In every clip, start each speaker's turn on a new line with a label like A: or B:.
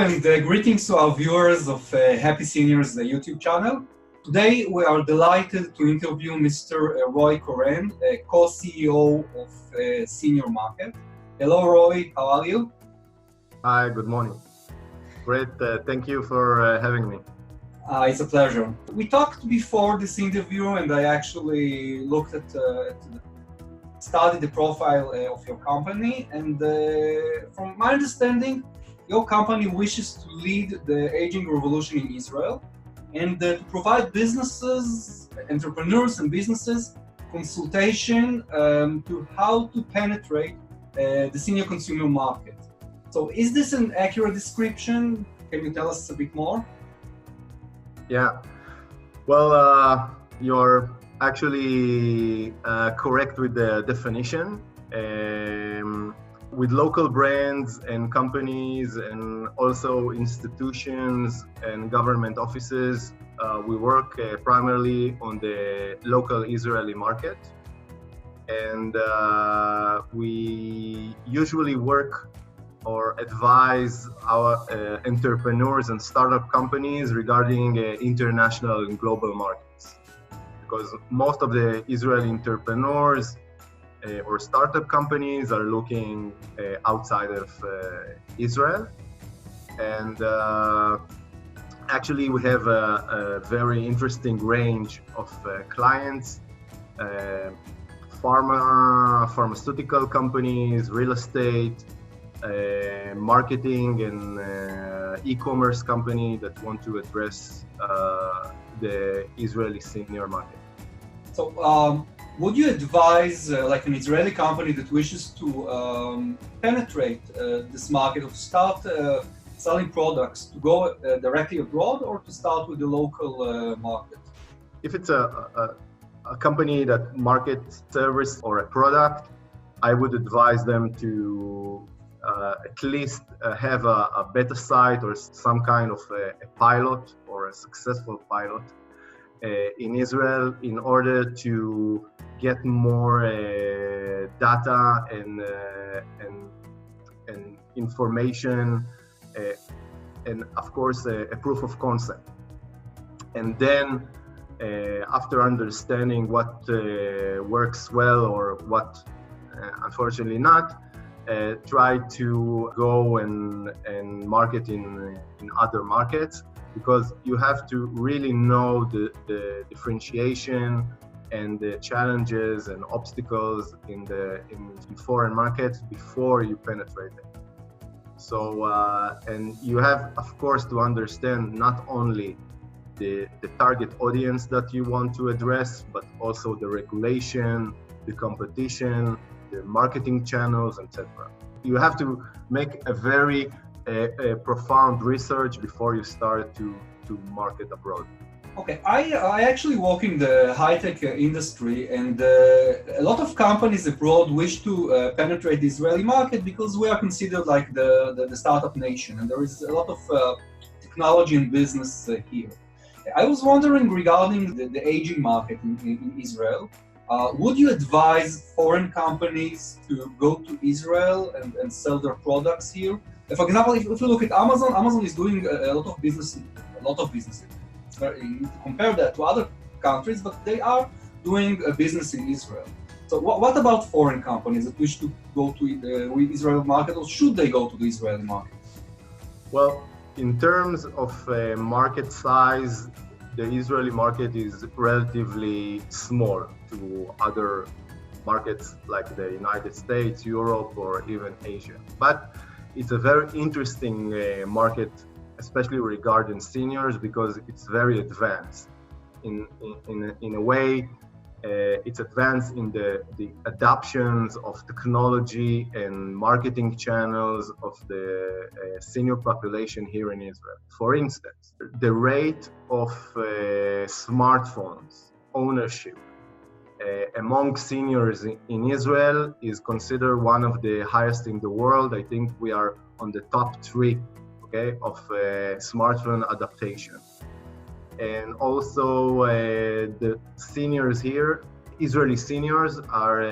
A: and greetings to our viewers of Happy Seniors YouTube channel. Today we are delighted to interview Mr. Roy Koren, co-CEO of SeniorsMarkets. Hello Roy, how are you?
B: Hi, good morning. Great, thank you for having me.
A: It's a pleasure. We talked before this interview and I actually looked at studied the profile of your company, and from my understanding, your company wishes to lead the aging revolution in Israel and to provide businesses, entrepreneurs and businesses consultation to how to penetrate the senior consumer market. So is this an accurate description? Can you tell us a bit more?
B: Yeah, well, you're actually correct with the definition. With local brands and companies and also institutions and government offices, we work primarily on the local Israeli market. And we usually work or advise our entrepreneurs and startup companies regarding international and global markets. Because most of the Israeli entrepreneurs or startup companies are looking outside of Israel. And actually we have a very interesting range of clients, pharmaceutical companies, real estate, marketing and e-commerce company that want to address the Israeli senior market.
A: So would you advise like an Israeli company that wishes to penetrate this market, or to start selling products, to go directly abroad or to start with the local market?
B: If it's a company that markets service or a product, I would advise them to at least have a beta site or some kind of a pilot or a successful pilot in Israel in order to get more data and information and of course a proof of concept. And then after understanding what works well or what unfortunately not, try to go and market in other markets, because you have to really know the differentiation and the challenges and obstacles in foreign markets before you penetrate it. So and you have of course to understand not only the target audience that you want to address, but also the regulation, the competition, the marketing channels, etc. You have to make a very profound research before you start to market abroad.
A: Okay, I actually work in the high-tech industry, and a lot of companies abroad wish to penetrate the Israeli market because we are considered like the startup nation, and there is a lot of technology and business here. I was wondering regarding the aging market in Israel. Would you advise foreign companies to go to Israel and sell their products here? For example, if you look at Amazon, Amazon is doing a lot of business. You compare that to other countries, but they are doing a business in Israel. So what about foreign companies that wish to go to the Israeli market, or should they go to the Israeli market?
B: Well, in terms of market size, the Israeli market is relatively small to other markets like the United States, Europe, or even Asia. But it's a very interesting market, especially regarding seniors, because it's very advanced. In a way, it's advanced in the adoptions of technology and marketing channels of the senior population here in Israel. For instance, the rate of smartphones ownership among seniors in Israel is considered one of the highest in the world. I think we are on the top 3, okay, of smartphone adaptation. And also the seniors here, Israeli seniors, are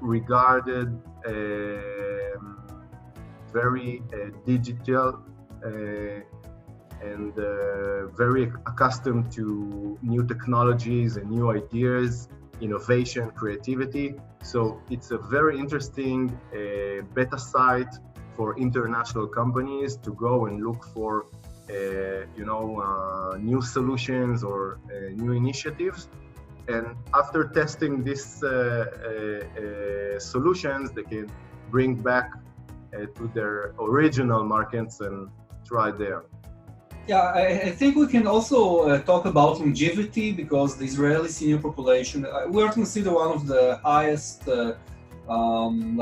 B: regarded very digital and very accustomed to new technologies and new ideas, innovation, creativity. So it's a very interesting beta site for international companies to go and look for new solutions or new initiatives. And after testing these solutions, they can bring back to their original markets and try there.
A: Yeah, I think we can also talk about longevity, because the Israeli senior population, we are considered one of the highest,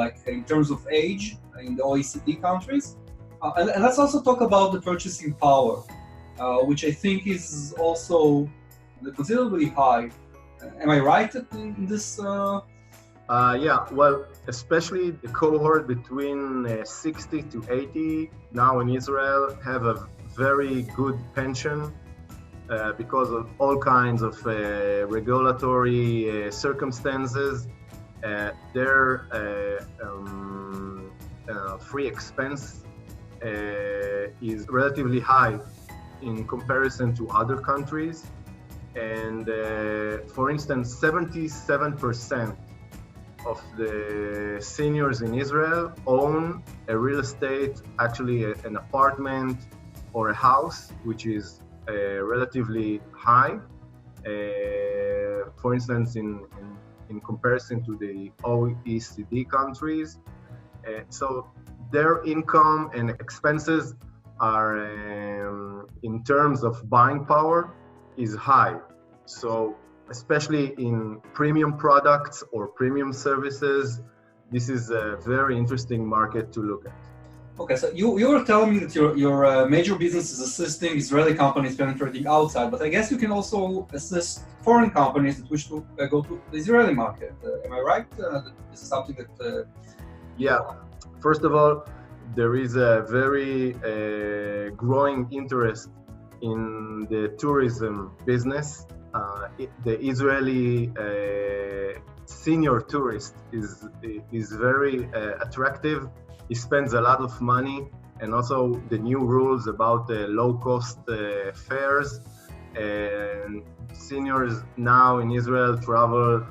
A: like in terms of age in the OECD countries. And let's also talk about the purchasing power, which I think is also considerably high. Am I right in this?
B: Yeah, well, especially the cohort between 60 to 80 now in Israel have a very good pension because of all kinds of regulatory circumstances. Their free expense is relatively high in comparison to other countries. And for instance, 77% of the seniors in Israel own a real estate, actually an apartment or a house, which is relatively high. For instance, in comparison to the OECD countries. So their income and expenses are, in terms of buying power, is high. So especially in premium products or premium services, this is a very interesting market to look at.
A: Okay, so you were telling me that your major business is assisting Israeli companies penetrating outside, but I guess you can also assist foreign companies that wish to go to the Israeli market. Am I right? This is something that...
B: Yeah, first of all, there is a very growing interest in the tourism business. The Israeli senior tourist is very attractive. He spends a lot of money, and also the new rules about the low-cost fares. And seniors now in Israel travel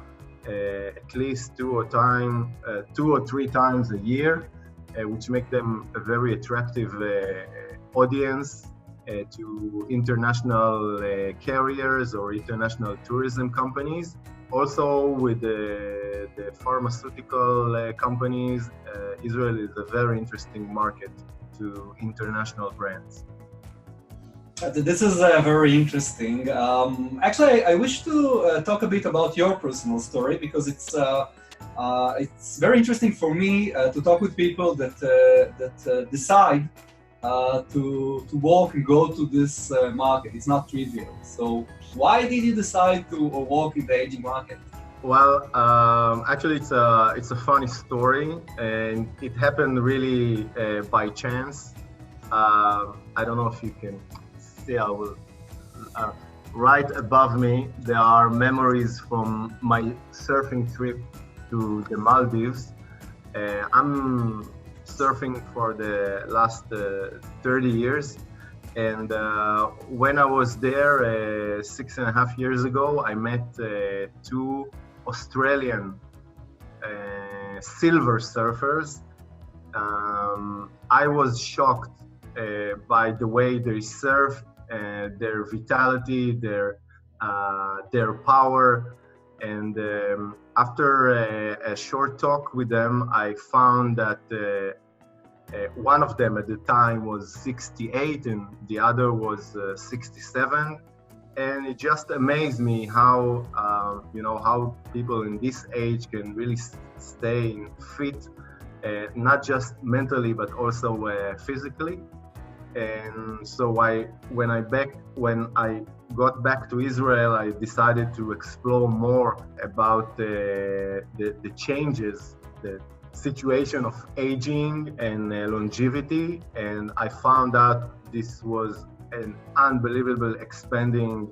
B: at least two or three times a year, which make them a very attractive audience to international carriers or international tourism companies. Also with the pharmaceutical companies, Israel is a very interesting market to international brands.
A: This is very interesting. Actually, I wish to talk a bit about your personal story, because it's very interesting for me to talk with people that decide to walk and go to this market. It's not trivial. So why did you decide to walk in the aging market?
B: Well, actually, it's a funny story, and it happened really by chance. I don't know if you can see. I will. Right above me, there are memories from my surfing trip to the Maldives. I'm surfing for the last 30 years. And when I was there 6.5 years ago, I met two Australian silver surfers. I was shocked by the way they surf, their vitality, their power. And after a short talk with them, I found that one of them at the time was 68 and the other was 67. And it just amazed me how, how people in this age can really stay fit, not just mentally, but also physically. And so when I got back to Israel, I decided to explore more about the changes, the situation of aging and longevity, and I found out this was an unbelievable expanding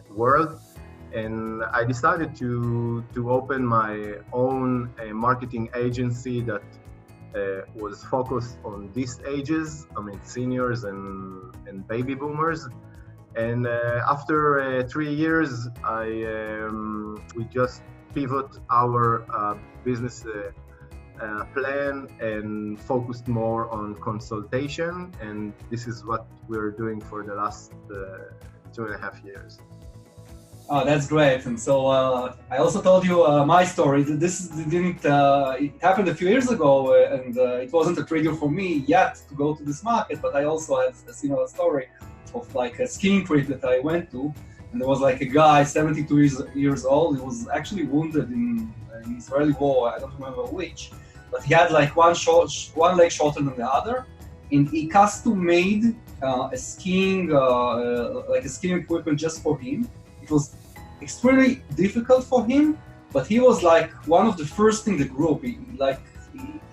B: world, and I decided to open my own marketing agency that was focused on these ages, I mean seniors and baby boomers. And after 3 years, we just pivot our business plan and focused more on consultation. And this is what we're doing for the last 2.5 years.
A: Oh, that's great. And so I also told you my story. This didn't, it happened a few years ago, and it wasn't a trigger for me yet to go to this market, but I also had a similar story of like a skiing trip that I went to. And there was like a guy, 72 years old. He was actually wounded in an Israeli war, I don't remember which, but he had like one leg shorter than the other. And he custom-made a skiing, like a skiing equipment just for him. It was extremely difficult for him, but he was like one of the first in the group.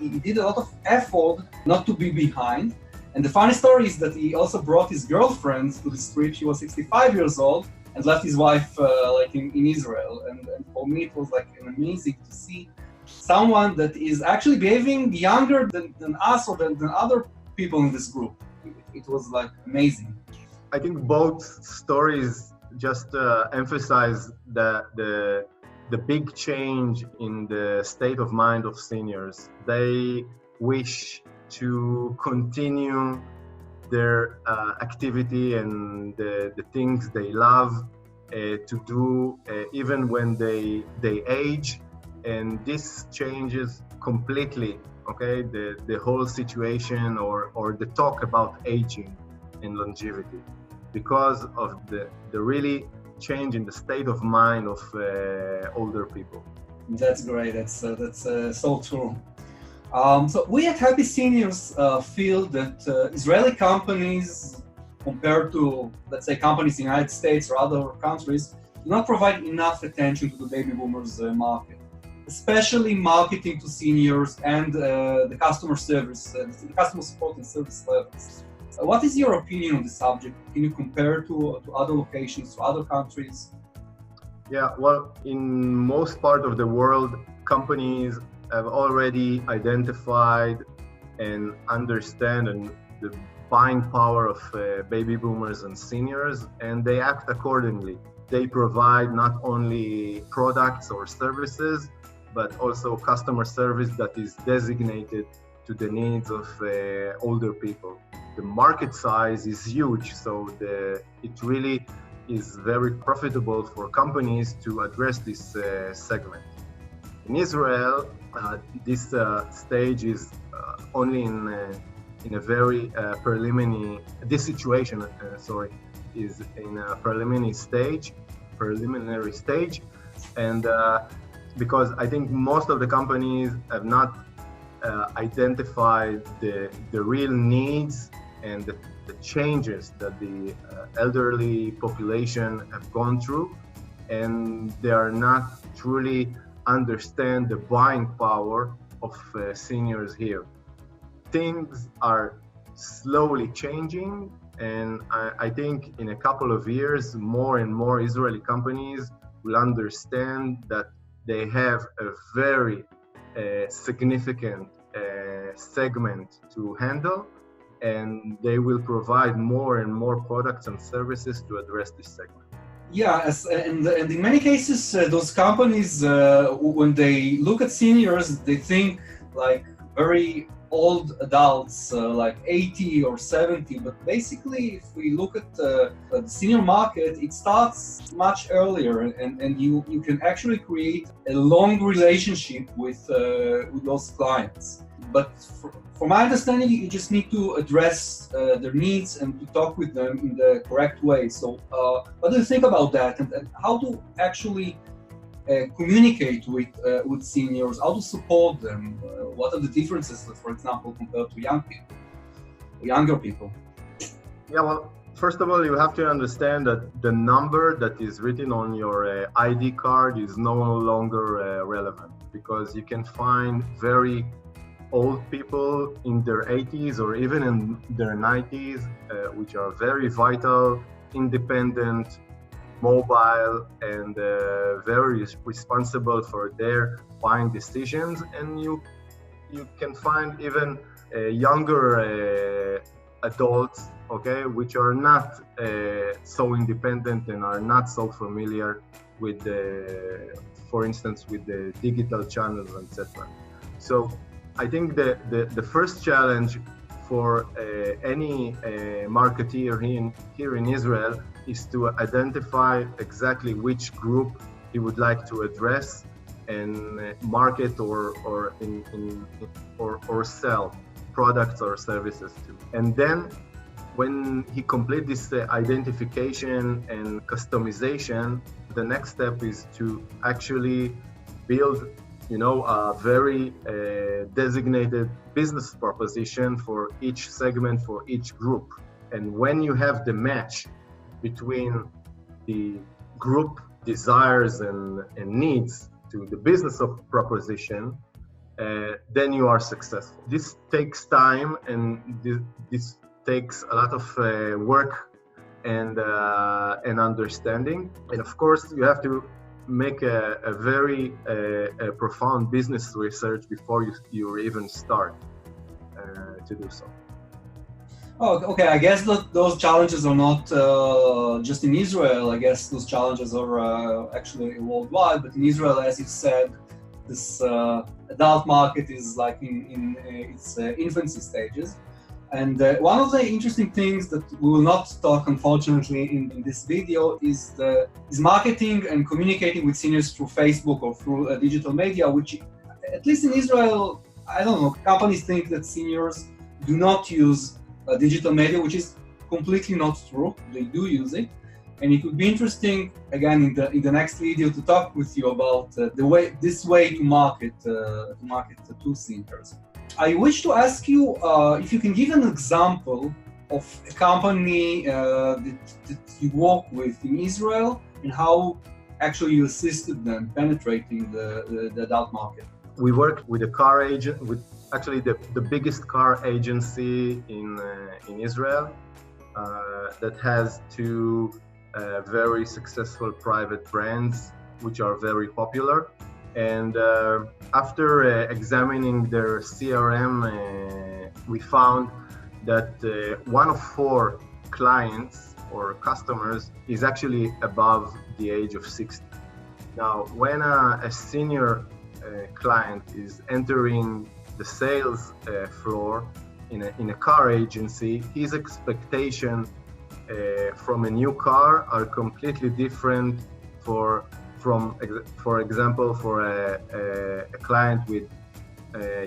A: He did a lot of effort not to be behind. And the funny story is that he also brought his girlfriend to this trip. She was 65 years old and left his wife in Israel. And for me, it was like amazing to see someone that is actually behaving younger than us or than other people in this group. It was like amazing.
B: I think both stories just emphasize the big change in the state of mind of seniors. They wish to continue their activity and the things they love to do even when they age, and this changes completely, okay, the whole situation or the talk about aging and longevity, because of the really change in the state of mind of older people.
A: That's great. That's so true. So we at Happy Seniors feel that Israeli companies, compared to, let's say, companies in the United States or other countries, do not provide enough attention to the baby boomers market, especially marketing to seniors and the customer service, the customer support and service levels. What is your opinion on the subject? Can you compare to other locations, to other countries?
B: Yeah, well, in most part of the world, companies have already identified and understand the buying power of baby boomers and seniors, and they act accordingly. They provide not only products or services, but also customer service that is designated to the needs of older people. The market size is huge, so it really is very profitable for companies to address this segment. In Israel, this stage is only in a very preliminary. This situation, is in a preliminary stage, and because I think most of the companies have not identified the real needs and the changes that the elderly population have gone through, and they are not truly understand the buying power of seniors here. Things are slowly changing, and I think in a couple of years, more and more Israeli companies will understand that they have a very significant segment to handle, and they will provide more and more products and services to address this segment.
A: Yeah, and in many cases, those companies, when they look at seniors, they think like very old adults, like 80 or 70. But basically, if we look at the senior market, it starts much earlier, and you can actually create a long relationship with those clients. But from my understanding, you just need to address their needs and to talk with them in the correct way. So what do you think about that, and how to actually communicate with seniors, how to support them? What are the differences, for example, compared to younger people?
B: Yeah, well, first of all, you have to understand that the number that is written on your ID card is no longer relevant, because you can find very old people in their 80s or even in their 90s, which are very vital, independent, mobile, and very responsible for their buying decisions. And you can find even younger adults, okay, which are not so independent and are not so familiar with for instance, with the digital channels, etc. So I think the first challenge for any marketeer here in Israel is to identify exactly which group he would like to address and market or sell products or services to. And then when he completes this identification and customization, the next step is to actually build, a very designated business proposition for each segment, for each group. And when you have the match between the group desires and needs to the business proposition, then you are successful. This takes time, and this takes a lot of work and understanding. And of course, you have to make a very profound business research before you even start to do so.
A: Oh, okay. I guess that those challenges are not just in Israel. I guess those challenges are actually worldwide. But in Israel, as you said, this adult market is like in its infancy stages. And one of the interesting things that we will not talk, unfortunately, in this video is marketing and communicating with seniors through Facebook or through digital media, which, at least in Israel, I don't know, companies think that seniors do not use digital media, which is completely not true. They do use it. And it would be interesting, again, in the next video, to talk with you about this way to market to seniors. I wish to ask you if you can give an example of a company that you work with in Israel and how actually you assisted them penetrating the adult market.
B: We worked with a car agent, with actually the biggest car agency in Israel that has two very successful private brands which are very popular. And after examining their CRM, we found that 1 of 4 clients or customers is actually above the age of 60. Now, when a senior client is entering the sales floor in a car agency, his expectation from a new car are completely different for example, for a client with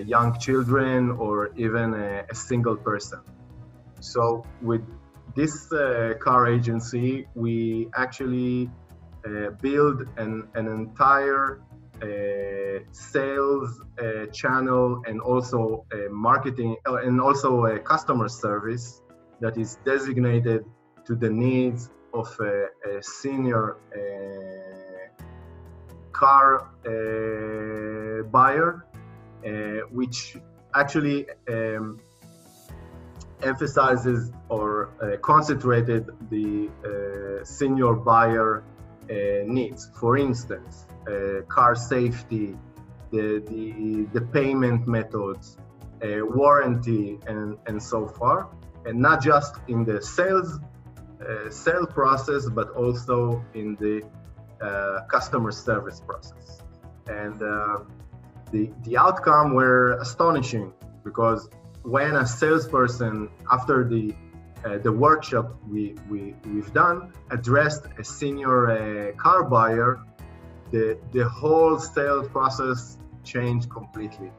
B: young children or even a single person. So with this car agency, we actually build an entire sales channel and also marketing and also a customer service that is designated to the needs of a senior car buyer, which actually emphasizes or concentrated the senior buyer needs. For instance, car safety, the payment methods, warranty, and so far, and not just in the sale process, but also in the customer service process. And the outcome were astonishing, because when a salesperson, after the workshop we've done, addressed a senior car buyer, the whole sales process changed completely.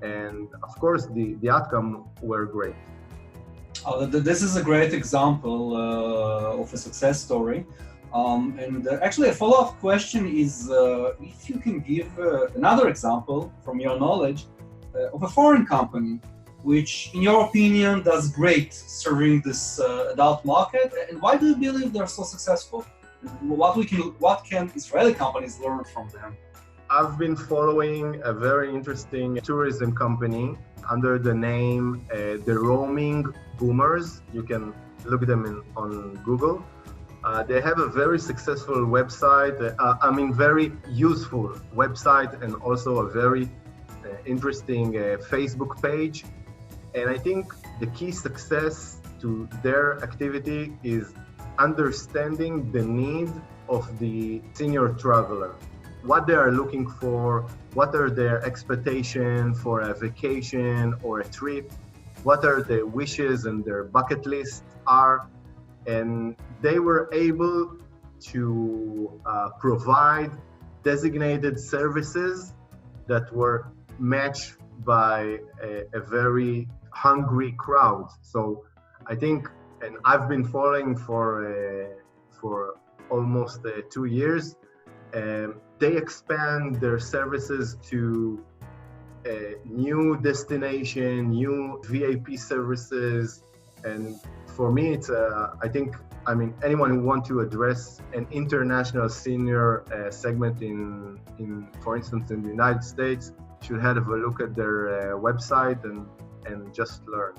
B: And of course, the outcome were great.
A: This is a great example of a success story. And actually, a follow-up question is if you can give another example from your knowledge of a foreign company, which, in your opinion, does great serving this adult market, and why do you believe they're so successful? What can Israeli companies learn from them?
B: I've been following a very interesting tourism company under the name the Roaming Boomers. You can look them on Google. They have a very successful website, very useful website, and also a very interesting Facebook page. And I think the key success to their activity is understanding the need of the senior traveler, what they are looking for, what are their expectations for a vacation or a trip, what are their wishes and their bucket list are. And they were able to provide designated services that were matched by a very hungry crowd. So I think, and I've been following for almost 2 years, they expand their services to new destination, new VIP services. And for me, it's I mean, anyone who wants to address an international senior segment in, for instance, in the United States, should have a look at their website and just learn.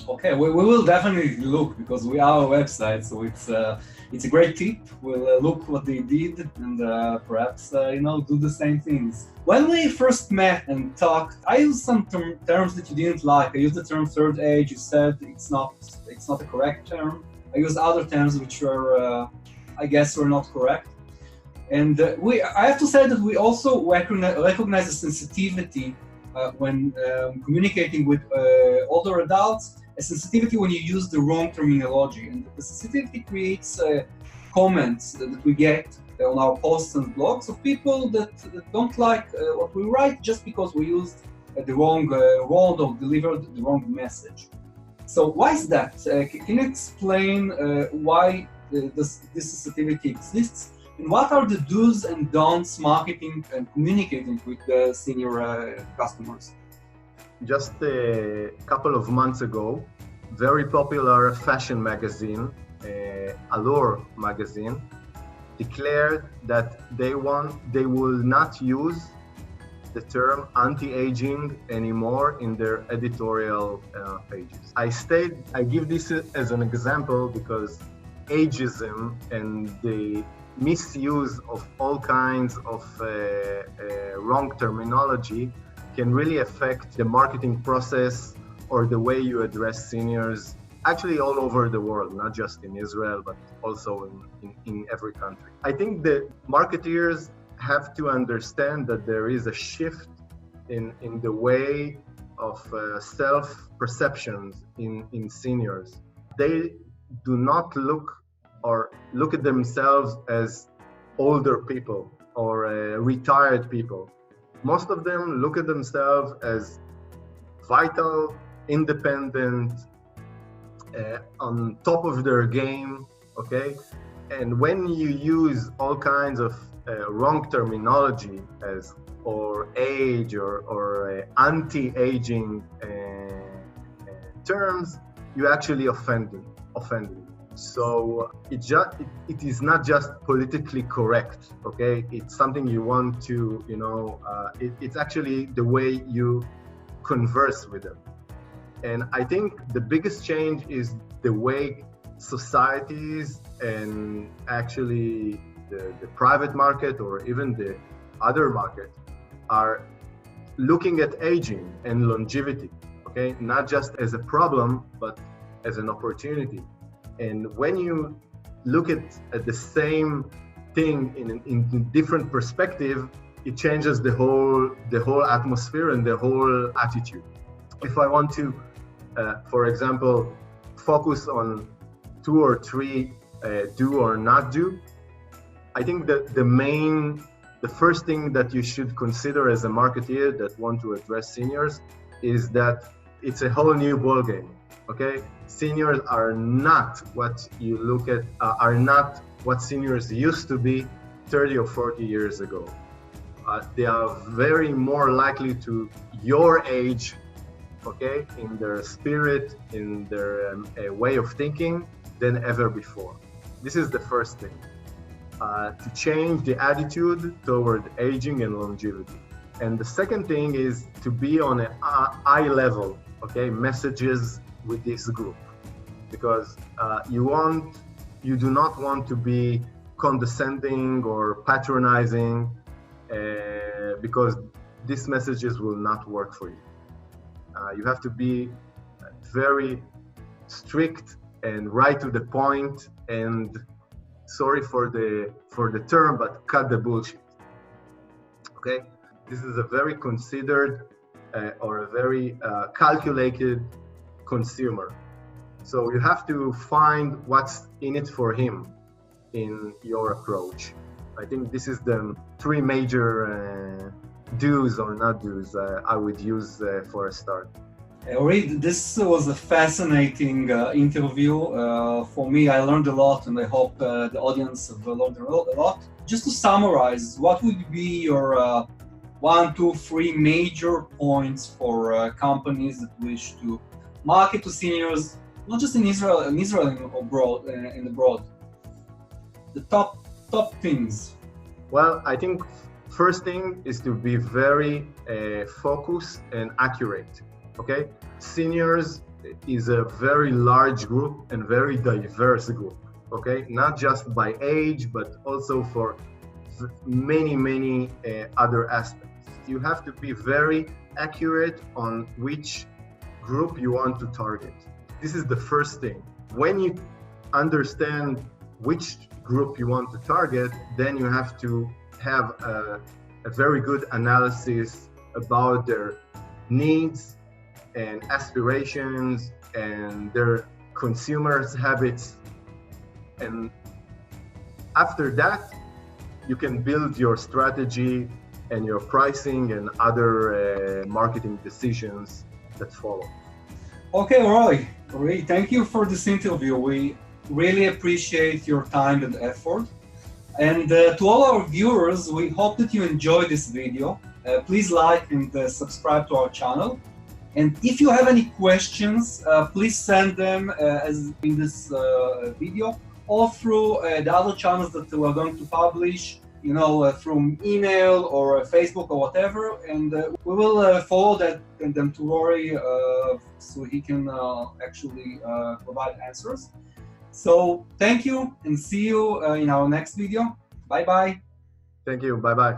A: Okay, we will definitely look, because we are a website, so it's a great tip. We'll look what they did and perhaps do the same things. When we first met and talked, I used some terms that you didn't like. I used the term third age. You said it's not a correct term. I used other terms which were, I guess, were not correct. And I have to say that we also recognize the sensitivity when communicating with older adults, a sensitivity when you use the wrong terminology. And the sensitivity creates comments that we get on our posts and blogs of people that don't like what we write just because we used the wrong word or delivered the wrong message. So why is that? Can you explain why this sensitivity exists? And what are the do's and don'ts marketing and communicating with the senior customers?
B: Just a couple of months ago, very popular fashion magazine, Allure magazine, declared that they will not use the term anti-aging anymore in their editorial pages. I give this as an example because ageism and the misuse of all kinds of wrong terminology can really affect the marketing process or the way you address seniors, actually all over the world, not just in Israel, but also in every country. I think that marketeers have to understand that there is a shift in the way of self-perceptions in seniors. They do not look at themselves as older people or retired people. Most of them look at themselves as vital, independent, on top of their game, okay? And when you use all kinds of wrong terminology or age or anti-aging terms, you actually offend them. So it is not just politically correct, okay? It's something you want to, it's actually the way you converse with them. And I think the biggest change is the way societies and actually the private market or even the other market are looking at aging and longevity, okay? Not just as a problem, but as an opportunity. And when you look at the same thing in different perspective, it changes the whole atmosphere and the whole attitude. If I want to, for example, focus on 2 or 3 do or not do, I think that the first thing that you should consider as a marketeer that want to address seniors is that it's a whole new ballgame. Okay, seniors are not what you look at, are not what seniors used to be 30 or 40 years ago. They are very more likely to your age, okay, in their spirit, in their way of thinking than ever before. This is the first thing, to change the attitude toward aging and longevity. And the second thing is to be on an eye level, okay, messages with this group, because you do not want to be condescending or patronizing, because these messages will not work for you. You have to be very strict and right to the point, and sorry for the term, but cut the bullshit. Okay, this is a very considered or a very calculated consumer. So you have to find what's in it for him in your approach. I think this is the three major do's or not do's I would use for a start.
A: Reid, this was a fascinating interview. For me, I learned a lot, and I hope the audience have learned a lot. Just to summarize, what would be your 1, 2, 3 major points for companies that wish to market to seniors, not just in Israel and abroad, the top things?
B: Well, I think first thing is to be very focused and accurate. Okay, seniors is a very large group and very diverse group. Okay, not just by age, but also for many other aspects. You have to be very accurate on which group you want to target. This is the first thing. When you understand which group you want to target, then you have to have a very good analysis about their needs and aspirations and their consumers' habits. And after that, you can build your strategy and your pricing and other marketing decisions that follow.
A: Okay, Roy, thank you for this interview. We really appreciate your time and effort. And to all our viewers, we hope that you enjoyed this video. Please like and subscribe to our channel. And if you have any questions, please send them as in this video, or through the other channels that we are going to publish, through email or Facebook or whatever. And we will forward them to Rory so he can actually provide answers. So thank you, and see you in our next video. Bye-bye.
B: Thank you. Bye-bye.